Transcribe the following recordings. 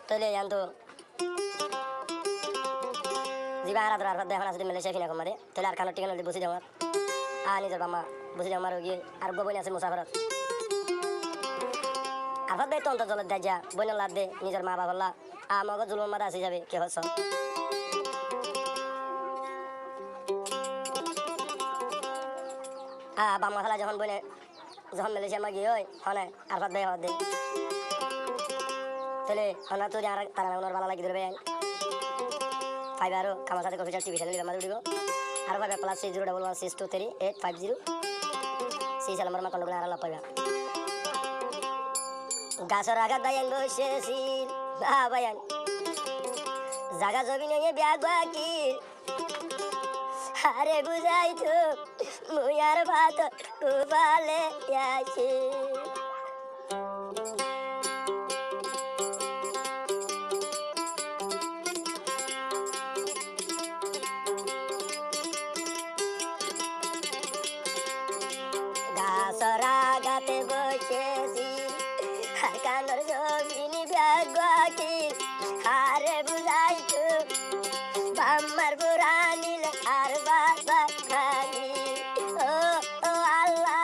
তাহলে তো জিবা আর আদর দেখো না যদি মালয়েশিয়া কিনা কমারে তাহলে আর কানো টিকানো বসে যাওয়ার নিজের বাম্মা বসে যাওয়ার গিয়ে আর বই আছে মুসাফরত আফাত বে তো অন্তর জলের দাজা বইন লাদ দে নিজের মা বাবা আমাকে জুলুম মারা আসি যাবে কে হস বাম্মা খেলা যখন বইনে যখন মালয়েশিয়া মা গিয়ে হনে আরফাত বে হদ দে তাহলে হনা তো আর তারা ওনার ভালো লাগি ধরবে ফাইভ আরো কামার সাথে কফি টিভি চ্যানেল আমাদের উঠিব আর পাবে প্লাস 6011623850 সেই নাম্বার মা কন্ট্যাক্ট আর লাভ পাইবা গাছর আঘাত দায়ান বসেছি বাবায়ান জাগা জমি নিয়ে ব্যাগ বাকির আরে বুঝাই তো মুই আর ভাত উবালে আসি গাতে বসেছি আর কানোর জমিনি ব্যাগ বাকির আরে বুঝাই তো বাম্মার বুড়া নীল আর বাবা খানি ও ও আল্লাহ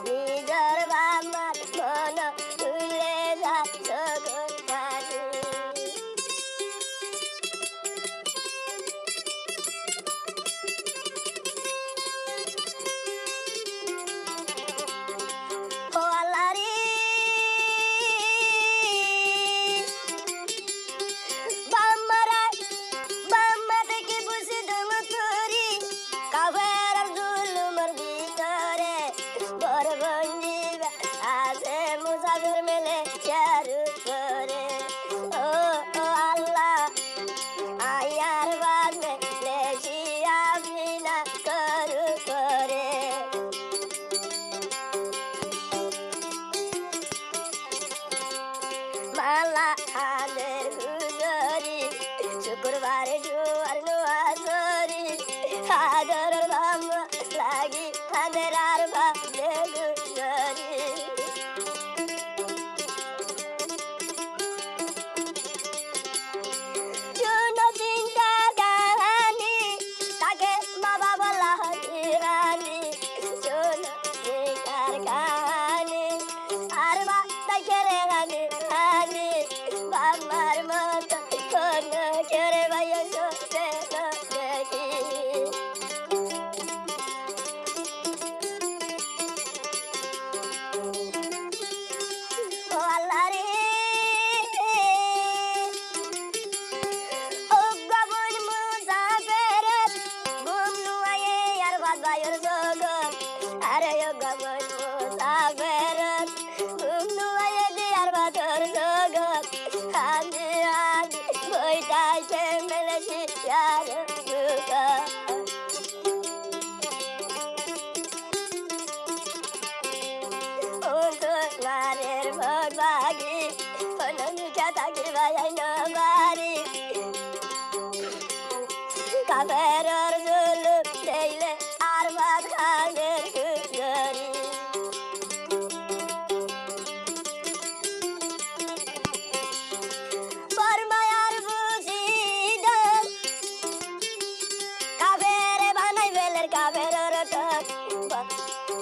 নিজের বাম্মার মন তুলে যাচ্ছ গোটানি ও আল্লাহ রে শুক্রবারে জোয়ার নোয়ারি আদর বাম্মা লাগি আদের আর ভাবে গুজরি শুনো চিন্তা কাহানি তাকে মা বাবা লাহিরানি শুনো বেকার কাহানি আর বা তাকে রে হানি হানি বাম্মার মতো কেরে ভাইয়া সোতে দেখি ও আল্লাহ রে ও গবন মুসাফির ঘুম নুয়ে আর বাদ ভাইয়ের জগত আরে ও গবন মুসাফির ঘুম নুয়ে দি আর বাদর জগত আমি আজ বইটাইছে মেলেছি আর দুকা ও তো নারের ভোট বাগি অনুমিকা থাকি ভাই নবারি কাবের জুলু দেইলে আর ভাত খানের গুজরি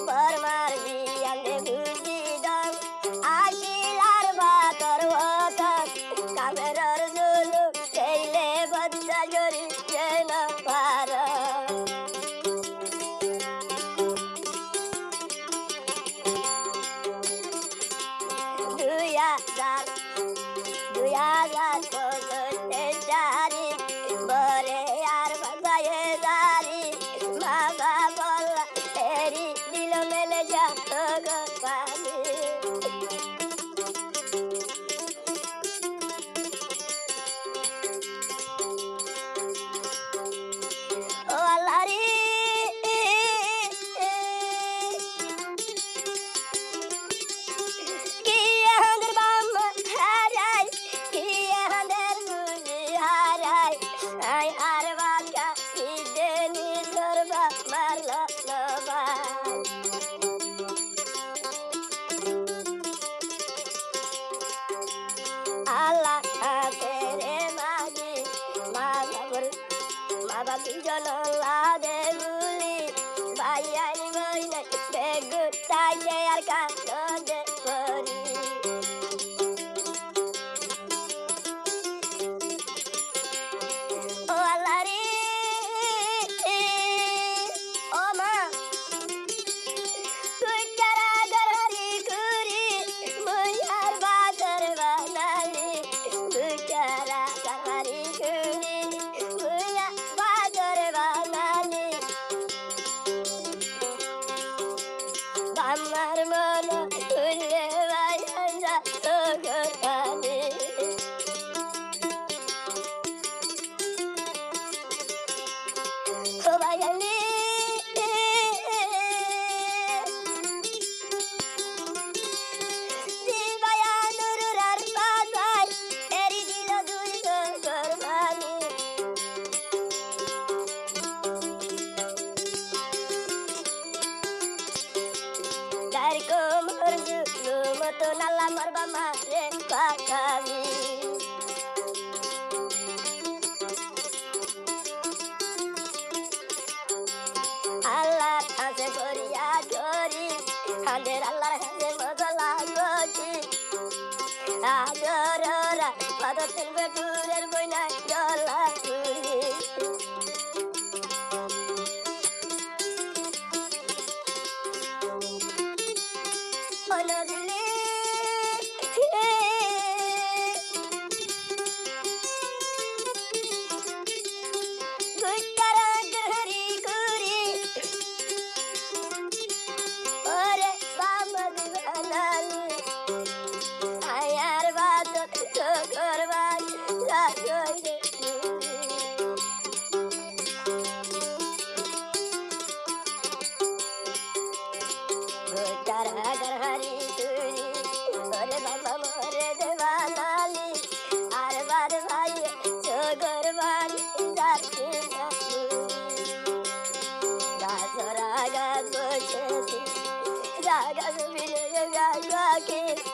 বরমার বিয়ালে বুঝি দাম আশিলার বাতর হতাম কামেরর জুলু খেলে বচ্চা জরি যেন পার দুই হাজার পঁচিশে জারি বরে আর বাজায়ে জারি বাবা বললা এরি দিল মেলে যা গো পানি ও আল্লাহ রে কি আমাদের বাম্মা হারাই কি আমাদের আছে রে মাগি মা বাবর মা বাবি জন লাদে বুলি ভাই আনি বই নাই বেগুটাইতে আর কান্দে করি ও আল্লাহ রে ও মা তুই কারা গরহরি কুরি মুই আর বাদর বানালি তুই কারা গরহরি কুরি মুই আর বাদর বানালি আমার মন তুলে বাইরা তো গরহালি ও বাইলি নালা মারবা মারে পাকাবি আল্লাহর কাছে করিয়া ধরি আমাদের আল্লাহর কাছে মজলা গছি আদররা পাদতের বেগুরের বইনা গলা তুলি অনজলি গরহরি তুরি ওরে বাবা মোরে দেবানালি আর বার ভাই সগরবানি যাচ্ছি গাছরা গাছ বসেছি জাগা জমিনে গাছ